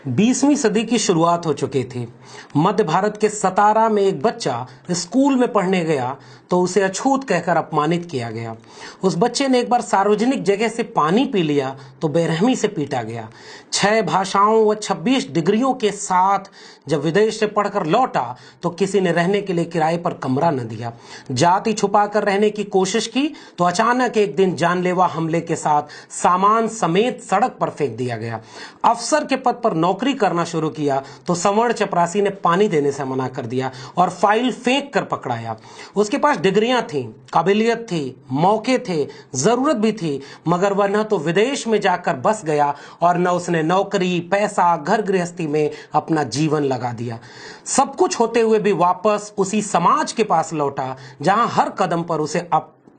20वीं सदी की शुरुआत हो चुकी थी। मध्य भारत के सतारा में एक बच्चा स्कूल में पढ़ने गया तो उसे अछूत कहकर अपमानित किया गया। उस बच्चे ने एक बार सार्वजनिक जगह से पानी पी लिया तो बेरहमी से पीटा गया। 6 भाषाओं व 26 डिग्रियों के साथ जब विदेश से पढ़कर लौटा तो किसी ने रहने के लिए किराए पर कमरा न दिया। जाति छुपाकर रहने की कोशिश की तो अचानक एक दिन जानलेवा हमले के साथ सामान समेत सड़क पर फेंक दिया गया। अफसर के पद पर नौकरी करना शुरू किया तो संवर्ण चपरासी ने पानी देने से मना कर दिया और फाइल फेंक कर पकड़ाया। उसके पास डिग्रियां थीं, काबिलियत थी, मौके थे, जरूरत भी थी, मगर वह न तो विदेश में जाकर बस गया और न उसने नौकरी, पैसा, घर गृहस्थी में अपना जीवन लगा दिया। सब कुछ होते हुए भी वापस उसी समाज के पास लौटा जहां हर कदम पर उसे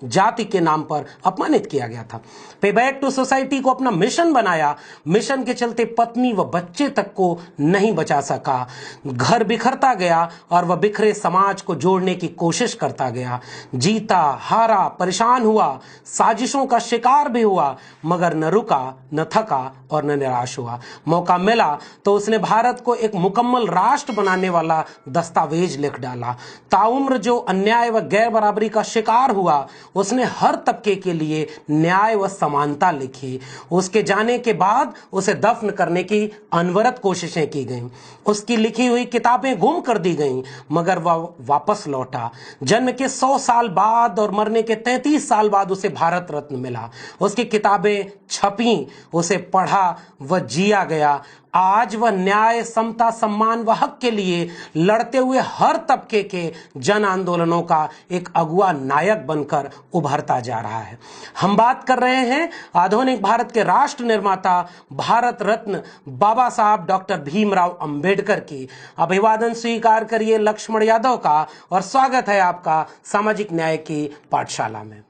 जाति के नाम पर अपमानित किया गया था। पे बैक टू सोसाइटी को अपना मिशन बनाया। मिशन के चलते पत्नी व बच्चे तक को नहीं बचा सका। घर बिखरता गया और वह बिखरे समाज को जोड़ने की कोशिश करता गया। जीता, हारा, परेशान हुआ, साजिशों का शिकार भी हुआ, मगर न रुका, न थका और न निराश हुआ। मौका मिला तो उसने भारत को एक मुकम्मल राष्ट्र बनाने वाला दस्तावेज लिख डाला। ताउम्र जो अन्याय व गैर बराबरी का शिकार हुआ, उसने हर तबके के लिए न्याय व समानता लिखी। उसके जाने के बाद उसे दफन करने की अनवरत कोशिशें की गईं। उसकी लिखी हुई किताबें गुम कर दी गईं, मगर वह वापस लौटा। जन्म के 100 साल बाद और मरने के 33 साल बाद उसे भारत रत्न मिला। उसकी किताबें छपीं, उसे पढ़ा व जिया गया। आज वह न्याय, समता, सम्मान व हक के लिए लड़ते हुए हर तबके के जन आंदोलनों का एक अगुआ नायक बनकर उभरता जा रहा है। हम बात कर रहे हैं आधुनिक भारत के राष्ट्र निर्माता, भारत रत्न बाबा साहब डॉक्टर भीमराव अंबेडकर की। अभिवादन स्वीकार करिए लक्ष्मण यादव का और स्वागत है आपका सामाजिक न्याय की पाठशाला में।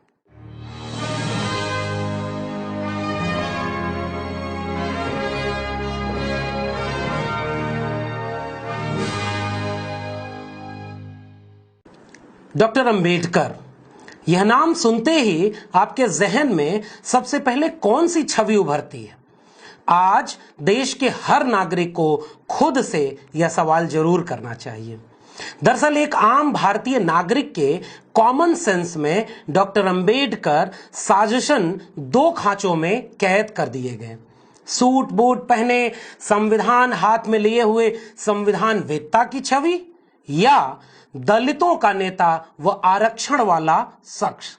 डॉक्टर अंबेडकर, यह नाम सुनते ही आपके जहन में सबसे पहले कौन सी छवि उभरती है? आज देश के हर नागरिक को खुद से यह सवाल जरूर करना चाहिए। दरअसल एक आम भारतीय नागरिक के कॉमन सेंस में डॉक्टर अंबेडकर साजिशन 2 खांचों में कैद कर दिए गए। सूट बूट पहने, संविधान हाथ में लिए हुए संविधान वेत्ता की छवि, या दलितों का नेता व आरक्षण वाला शख्स।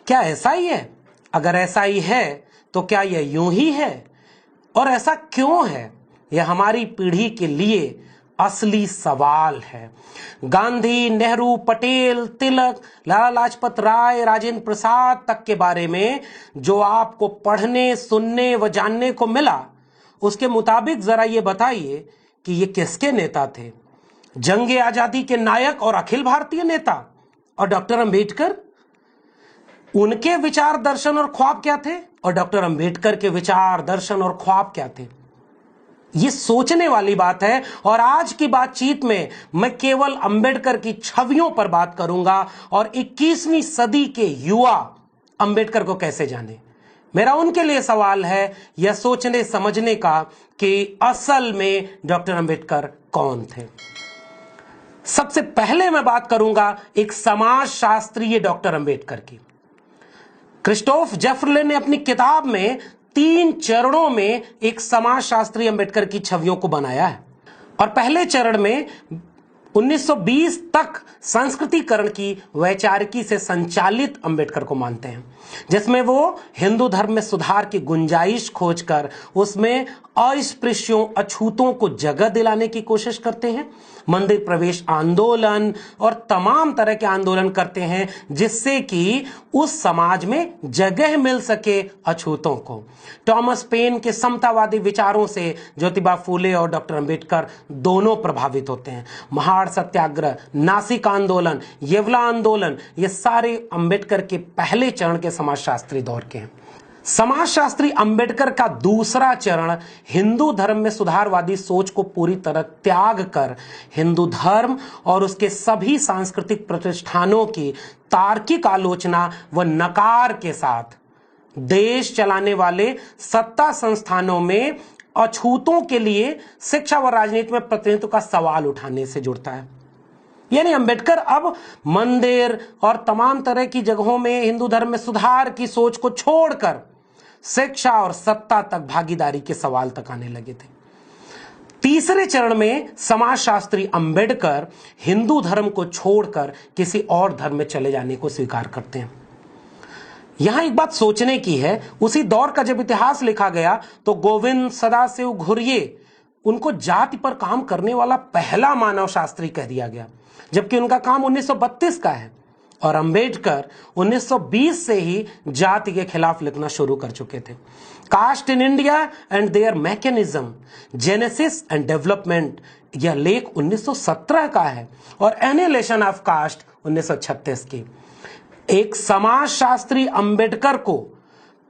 क्या ऐसा ही है? अगर ऐसा ही है तो क्या यह यूं ही है? और ऐसा क्यों है? यह हमारी पीढ़ी के लिए असली सवाल है। गांधी, नेहरू, पटेल, तिलक, लाला लाजपत राय, राजेंद्र प्रसाद तक के बारे में जो आपको पढ़ने, सुनने व जानने को मिला, उसके मुताबिक जरा ये बताइए कि ये किसके नेता थे? जंगे आजादी के नायक और अखिल भारतीय नेता। और डॉक्टर अंबेडकर, उनके विचार, दर्शन और ख्वाब क्या थे? और डॉक्टर अंबेडकर के विचार, दर्शन और ख्वाब क्या थे? ये सोचने वाली बात है। और आज की बातचीत में मैं केवल अंबेडकर की छवियों पर बात करूंगा और 21वीं सदी के युवा अंबेडकर को कैसे जाने। मेरा उनके लिए सवाल है यह सोचने समझने का कि असल में डॉक्टर अंबेडकर कौन थे। सबसे पहले मैं बात करूंगा एक समाज शास्त्रीय डॉक्टर अंबेडकर की। क्रिस्टोफ जेफरले ने अपनी किताब में 3 चरणों में एक समाज शास्त्री अंबेडकर की छवियों को बनाया है। और पहले चरण में 1920 तक संस्कृतिकरण की वैचारिकी से संचालित अंबेडकर को मानते हैं, जिसमें वो हिंदू धर्म में सुधार की गुंजाइश खोजकर उसमें अस्पृश्यों, अछूतों को जगह दिलाने की कोशिश करते हैं। मंदिर प्रवेश आंदोलन और तमाम तरह के आंदोलन करते हैं जिससे कि उस समाज में जगह मिल सके अछूतों को। टॉमस पेन के समतावादी विचारों से ज्योतिबा फूले और डॉक्टर अंबेडकर दोनों प्रभावित होते हैं। महाड़ सत्याग्रह, नासिक आंदोलन, येवला आंदोलन, ये सारे अंबेडकर के पहले चरण के समाजशास्त्री दौर के हैं। समाजशास्त्री अंबेडकर का दूसरा चरण हिंदू धर्म में सुधारवादी सोच को पूरी तरह त्याग कर हिंदू धर्म और उसके सभी सांस्कृतिक प्रतिष्ठानों की तार्किक आलोचना व नकार के साथ देश चलाने वाले सत्ता संस्थानों में अछूतों के लिए शिक्षा व राजनीति में प्रतिनिधित्व का सवाल उठाने से जुड़ता है। यानी अंबेडकर अब मंदिर और तमाम तरह की जगहों में हिंदू धर्म में सुधार की सोच को छोड़कर शिक्षा और सत्ता तक भागीदारी के सवाल तक आने लगे थे। तीसरे चरण में समाजशास्त्री अंबेडकर हिंदू धर्म को छोड़कर किसी और धर्म में चले जाने को स्वीकार करते हैं। यहां एक बात सोचने की है, उसी दौर का जब इतिहास लिखा गया तो गोविंद सदाशिव घुर्ये उनको जाति पर काम करने वाला पहला मानव शास्त्री कह दिया गया, जबकि उनका काम 1932 का है और अंबेडकर 1920 से ही जाति के खिलाफ लिखना शुरू कर चुके थे। Caste in India and their mechanism, genesis and development, यह लेख 1917 का है और एनिहिलेशन ऑफ कास्ट 1936 की। एक समाजशास्त्री अंबेडकर को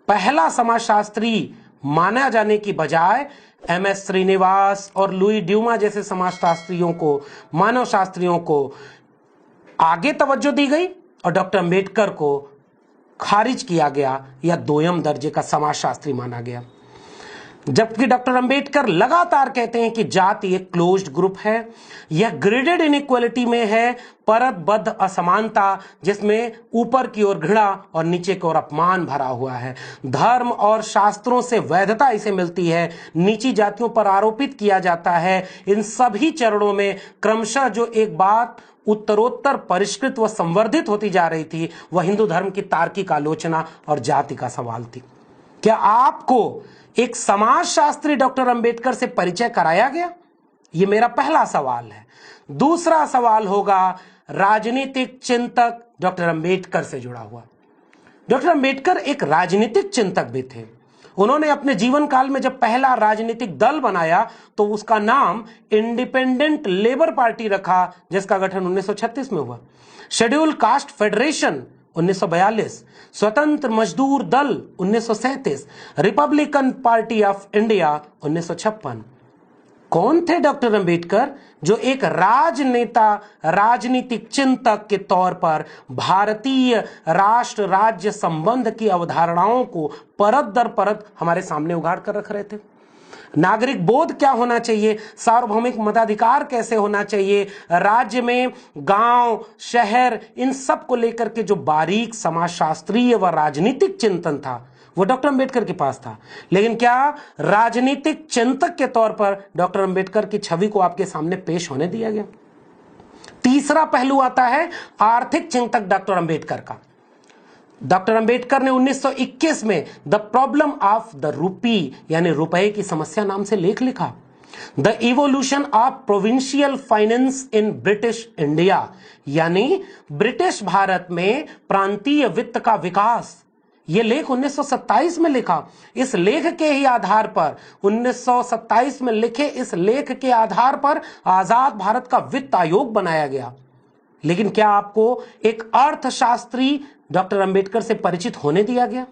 पहला समाजशास्त्री माना जाने की बजाय एमएस श्रीनिवास और लुई ड्यूमा जैसे समाजशास्त्रियों को, मानव शास्त्रियों को आगे तवज्जो दी गई और डॉक्टर अंबेडकर को खारिज किया गया या दोयम दर्जे का समाजशास्त्री माना गया। जबकि डॉक्टर अंबेडकर लगातार कहते हैं कि जाति एक क्लोज्ड ग्रुप है, यह ग्रेडेड इनइक्वालिटी में है, परतबद्ध असमानता जिसमें ऊपर की ओर घृणा और नीचे की ओर अपमान भरा हुआ है। धर्म और शास्त्रों से वैधता इसे मिलती है, नीची जातियों पर आरोपित किया जाता है। इन सभी चरणों में क्रमशः जो एक बात उत्तरोत्तर परिष्कृत व संवर्धित होती जा रही थी वह हिंदू धर्म की तार्किक आलोचना और जाति का सवाल थी। क्या आपको एक समाजशास्त्री डॉक्टर अंबेडकर से परिचय कराया गया? यह मेरा पहला सवाल है। दूसरा सवाल होगा राजनीतिक चिंतक डॉक्टर अंबेडकर से जुड़ा हुआ। डॉक्टर अंबेडकर एक राजनीतिक चिंतक भी थे। उन्होंने अपने जीवन काल में जब पहला राजनीतिक दल बनाया तो उसका नाम इंडिपेंडेंट लेबर पार्टी रखा, जिसका गठन 1936 में हुआ। शेड्यूल कास्ट फेडरेशन 1942, स्वतंत्र मजदूर दल 1937, रिपब्लिकन पार्टी ऑफ इंडिया 1956। कौन थे डॉक्टर अंबेडकर जो एक राजनेता, राजनीतिक चिंतक के तौर पर भारतीय राष्ट्र राज्य संबंध की अवधारणाओं को परत दर परत हमारे सामने उगाड़ कर रख रहे थे। नागरिक बोध क्या होना चाहिए, सार्वभौमिक मताधिकार कैसे होना चाहिए, राज्य में गांव, शहर, इन सब को लेकर के जो बारीक समाजशास्त्रीय व राजनीतिक चिंतन था वो डॉक्टर अंबेडकर के पास था। लेकिन क्या राजनीतिक चिंतक के तौर पर डॉक्टर अंबेडकर की छवि को आपके सामने पेश होने दिया गया? तीसरा पहलू आता है आर्थिक चिंतक डॉक्टर अंबेडकर का। डॉक्टर अंबेडकर ने 1921 में the problem of the rupee यानी रुपए की समस्या नाम से लेख लिखा। The evolution of provincial finance in British India, यानी ब्रिटिश भारत में प्रांतीय वित्त का विकास, यह लेख 1927 में लिखा। इस लेख के ही आधार पर 1927 में लिखे इस लेख के आधार पर आजाद भारत का वित्त आयोग बनाया गया। लेकिन क्या आपको एक अर्थशास्त्री डॉक्टर अंबेडकर से परिचित होने दिया गया?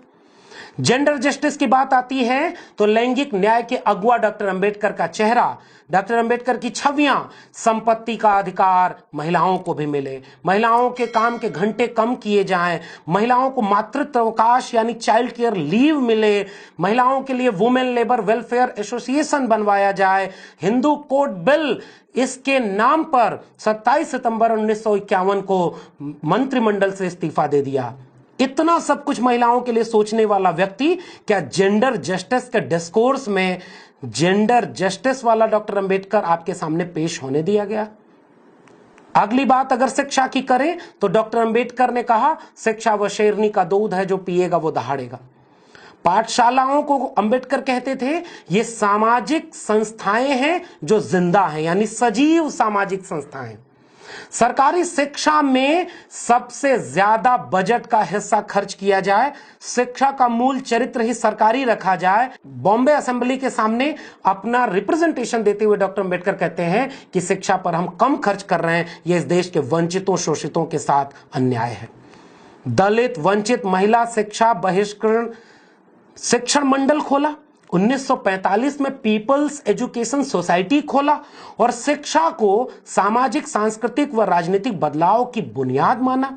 जेंडर जस्टिस की बात आती है तो लैंगिक न्याय के अगुआ डॉक्टर अंबेडकर का चेहरा, डॉक्टर अंबेडकर की छवियां, संपत्ति का अधिकार महिलाओं को भी मिले, महिलाओं के काम के घंटे कम किए जाएं, महिलाओं को मातृत्व अवकाश यानी चाइल्ड केयर लीव मिले, महिलाओं के लिए वुमेन लेबर वेलफेयर एसोसिएशन बनवाया जाए, हिंदू कोड बिल, इसके नाम पर 27 सितंबर 1951 को मंत्रिमंडल से इस्तीफा दे दिया। इतना सब कुछ महिलाओं के लिए सोचने वाला व्यक्ति क्या जेंडर जस्टिस के डिस्कोर्स में जेंडर जस्टिस वाला डॉक्टर अंबेडकर आपके सामने पेश होने दिया गया? अगली बात अगर शिक्षा की करें तो डॉक्टर अंबेडकर ने कहा शिक्षा वो शेरनी का दूध है, जो पिएगा वो दहाड़ेगा। पाठशालाओं को अंबेडकर कहते थे ये सामाजिक संस्थाएं हैं जो जिंदा हैं, यानी सजीव सामाजिक संस्थाएं। सरकारी शिक्षा में सबसे ज्यादा बजट का हिस्सा खर्च किया जाए, शिक्षा का मूल चरित्र ही सरकारी रखा जाए। बॉम्बे असेंबली के सामने अपना रिप्रेजेंटेशन देते हुए डॉक्टर अंबेडकर कहते हैं कि शिक्षा पर हम कम खर्च कर रहे हैं, यह इस देश के वंचितों शोषितों के साथ अन्याय है। दलित, वंचित, महिला शिक्षा बहिष्करण शिक्षण मंडल खोला। 1945 में पीपल्स एजुकेशन सोसाइटी खोला और शिक्षा को सामाजिक, सांस्कृतिक व राजनीतिक बदलाव की बुनियाद माना।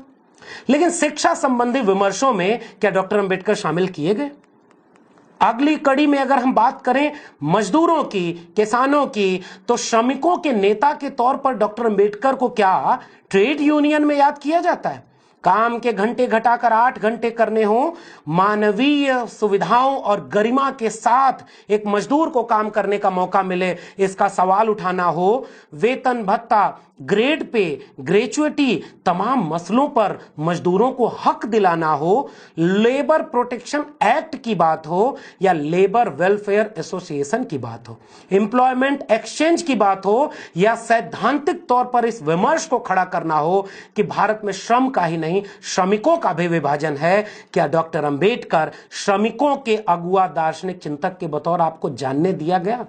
लेकिन शिक्षा संबंधी विमर्शों में क्या डॉक्टर अंबेडकर शामिल किए गए? अगली कड़ी में अगर हम बात करें मजदूरों की, किसानों की, तो श्रमिकों के नेता के तौर पर डॉक्टर अंबेडकर को क्या ट्रेड यूनियन में याद किया जाता है? काम के घंटे घटाकर 8 घंटे करने हो, मानवीय सुविधाओं और गरिमा के साथ एक मजदूर को काम करने का मौका मिले, इसका सवाल उठाना हो, वेतन भत्ता, ग्रेड पे, ग्रेचुइटी, तमाम मसलों पर मजदूरों को हक दिलाना हो, लेबर प्रोटेक्शन एक्ट की बात हो या लेबर वेलफेयर एसोसिएशन की बात हो, एम्प्लॉयमेंट एक्सचेंज की बात हो या सैद्धांतिक तौर पर इस विमर्श को खड़ा करना हो कि भारत में श्रम का ही नहीं श्रमिकों का भी विभाजन है, क्या डॉक्टर अंबेडकर श्रमिकों के अगुआ दार्शनिक चिंतक के बतौर आपको जानने दिया गया?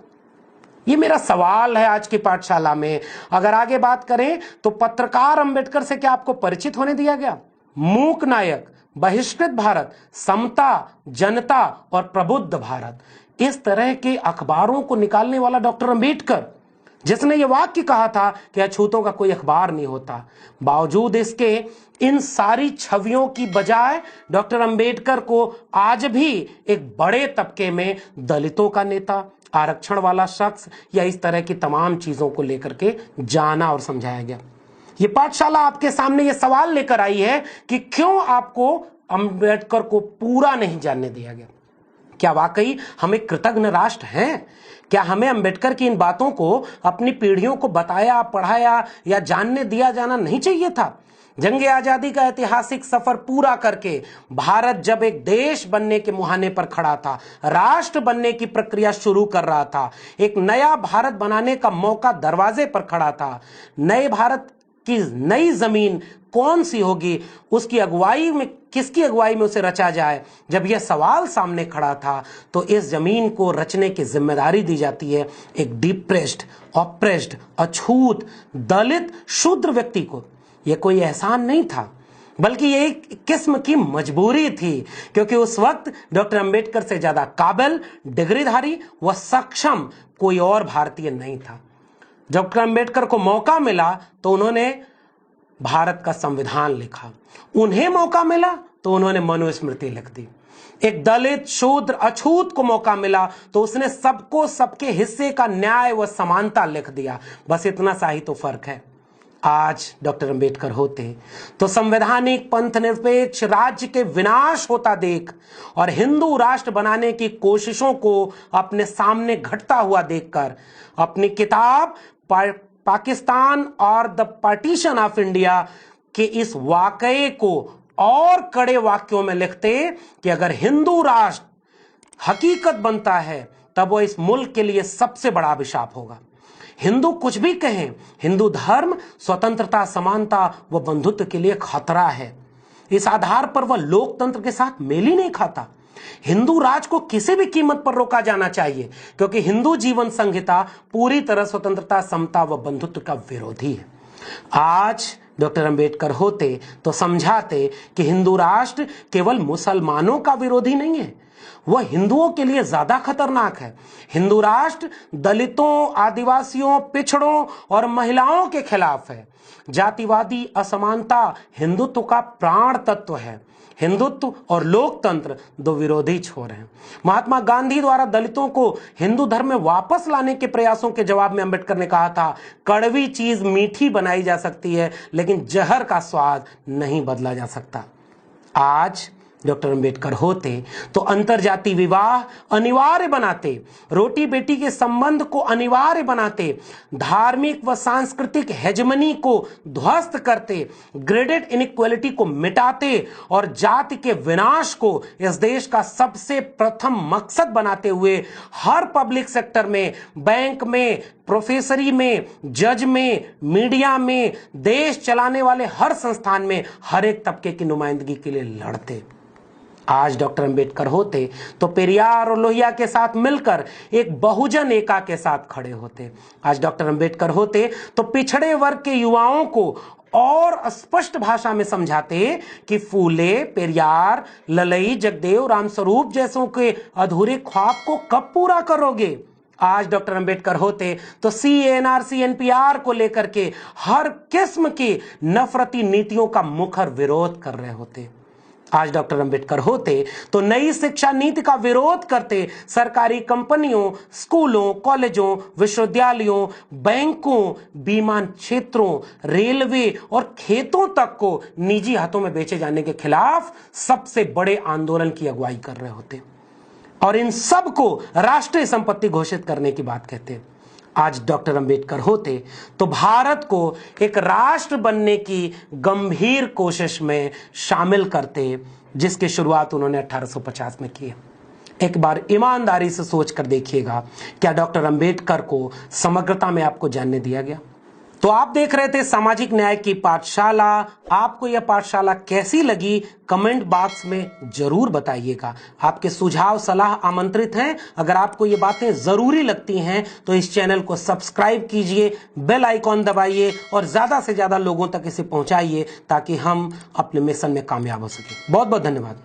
ये मेरा सवाल है आज की पाठशाला में। अगर आगे बात करें तो पत्रकार अंबेडकर से क्या आपको परिचित होने दिया गया? मूक नायक, बहिष्कृत भारत, समता, जनता और प्रबुद्ध भारत, इस तरह के अखबारों को निकालने वाला डॉक्टर अंबेडकर, जिसने ये वाक्य कहा था कि अछूतों का कोई अखबार नहीं होता, बावजूद इसके इन सारी छवियों की बजाय डॉक्टर अंबेडकर को आज भी एक बड़े तबके में दलितों का नेता, आरक्षण वाला शख्स या इस तरह की तमाम चीजों को लेकर के जाना और समझाया गया। ये पाठशाला आपके सामने ये सवाल लेकर आई है कि क्यों आपको अंबेडकर को पूरा नहीं जानने दिया गया? क्या वाकई हम एक कृतज्ञ राष्ट्र हैं? क्या हमें अंबेडकर की इन बातों को अपनी पीढ़ियों को बताया, पढ़ाया या जानने दिया जाना नहीं चाहिए था? जंग आजादी का ऐतिहासिक सफर पूरा करके भारत जब एक देश बनने के मुहाने पर खड़ा था, राष्ट्र बनने की प्रक्रिया शुरू कर रहा था, एक नया भारत बनाने का मौका दरवाजे पर खड़ा था, नए भारत की नई जमीन कौन सी होगी, उसकी अगुवाई में, किसकी अगुवाई में उसे रचा जाए, जब यह सवाल सामने खड़ा था तो इस जमीन को रचने की जिम्मेदारी दी जाती है एक डिप्रेस्ड, ऑप्रेस्ड, अछूत, दलित, शूद्र व्यक्ति को। यह कोई एहसान नहीं था, बल्कि ये एक किस्म की मजबूरी थी, क्योंकि उस वक्त डॉक्टर अंबेडकर से ज्यादा काबिल, डिग्रीधारी व सक्षम कोई और भारतीय नहीं था। डॉक्टर अंबेडकर को मौका मिला तो उन्होंने भारत का संविधान लिखा, उन्हें मौका मिला तो उन्होंने मनुस्मृति लिख दी। एक दलित, शूद्र, अछूत को मौका मिला तो उसने सबको सबके हिस्से का न्याय व समानता लिख दिया। बस इतना सा ही तो फर्क है। आज डॉक्टर अंबेडकर होते तो संवैधानिक पंथ निरपेक्ष राज्य के विनाश होता देख और हिंदू राष्ट्र बनाने की कोशिशों को अपने सामने घटता हुआ देखकर अपनी किताब पाकिस्तान और द पार्टीशन ऑफ इंडिया के इस वाकये को और कड़े वाक्यों में लिखते कि अगर हिंदू राष्ट्र हकीकत बनता है तब वो इस मुल्क के लिए सबसे बड़ा अभिशाप होगा। हिंदू कुछ भी कहें, हिंदू धर्म स्वतंत्रता, समानता व बंधुत्व के लिए खतरा है। इस आधार पर वह लोकतंत्र के साथ मेल ही नहीं खाता। हिंदू राज को किसी भी कीमत पर रोका जाना चाहिए, क्योंकि हिंदू जीवन संहिता पूरी तरह स्वतंत्रता, समता व बंधुत्व का विरोधी है। आज डॉक्टर अंबेडकर होते तो समझाते कि हिंदू राष्ट्र केवल मुसलमानों का विरोधी नहीं है, वह हिंदुओं के लिए ज्यादा खतरनाक है। हिंदू राष्ट्र दलितों, आदिवासियों, पिछड़ों और महिलाओं के खिलाफ है। जातिवादी असमानता हिंदुत्व का प्राण तत्व है। हिंदुत्व और लोकतंत्र दो विरोधी छोर हैं। महात्मा गांधी द्वारा दलितों को हिंदू धर्म में वापस लाने के प्रयासों के जवाब में अंबेडकर ने कहा था, कड़वी चीज मीठी बनाई जा सकती है, लेकिन जहर का स्वाद नहीं बदला जा सकता। आज डॉक्टर अंबेडकर होते तो अंतरजातीय विवाह अनिवार्य बनाते, रोटी बेटी के संबंध को अनिवार्य बनाते, धार्मिक व सांस्कृतिक हेजमनी को ध्वस्त करते, ग्रेडेड इनइक्वालिटी को मिटाते और जाति के विनाश को इस देश का सबसे प्रथम मकसद बनाते हुए हर पब्लिक सेक्टर में, बैंक में, प्रोफेसरी में, जज में, मीडिया में, देश चलाने वाले हर संस्थान में हर एक तबके की नुमाइंदगी के लिए लड़ते। आज डॉक्टर अंबेडकर होते तो पेरियार और लोहिया के साथ मिलकर एक बहुजन एका के साथ खड़े होते। आज डॉक्टर अंबेडकर होते तो पिछड़े वर्ग के युवाओं को और स्पष्ट भाषा में समझाते कि फूले, पेरियार, ललई, जगदेव, रामस्वरूप जैसों के अधूरे ख्वाब को कब पूरा करोगे। आज डॉक्टर अंबेडकर होते तो CNRC, NPR को लेकर के हर किस्म की नफरती नीतियों का मुखर विरोध कर रहे होते। आज डॉक्टर अंबेडकर होते तो नई शिक्षा नीति का विरोध करते सरकारी कंपनियों, स्कूलों, कॉलेजों, विश्वविद्यालयों, बैंकों, बीमा क्षेत्रों, रेलवे और खेतों तक को निजी हाथों में बेचे जाने के खिलाफ सबसे बड़े आंदोलन की अगुवाई कर रहे होते और इन सब को राष्ट्रीय संपत्ति घोषित करने की बात कहते। आज डॉक्टर अंबेडकर होते तो भारत को एक राष्ट्र बनने की गंभीर कोशिश में शामिल करते, जिसकी शुरुआत उन्होंने 1850 में की। एक बार ईमानदारी से सोचकर देखिएगा, क्या डॉक्टर अंबेडकर को समग्रता में आपको जानने दिया गया? तो आप देख रहे थे सामाजिक न्याय की पाठशाला। आपको यह पाठशाला कैसी लगी कमेंट बॉक्स में जरूर बताइएगा। आपके सुझाव सलाह आमंत्रित हैं। अगर आपको ये बातें जरूरी लगती हैं तो इस चैनल को सब्सक्राइब कीजिए, बेल आइकॉन दबाइए और ज्यादा से ज्यादा लोगों तक इसे पहुंचाइए ताकि हम अपने मिशन में कामयाब हो सके। बहुत बहुत धन्यवाद।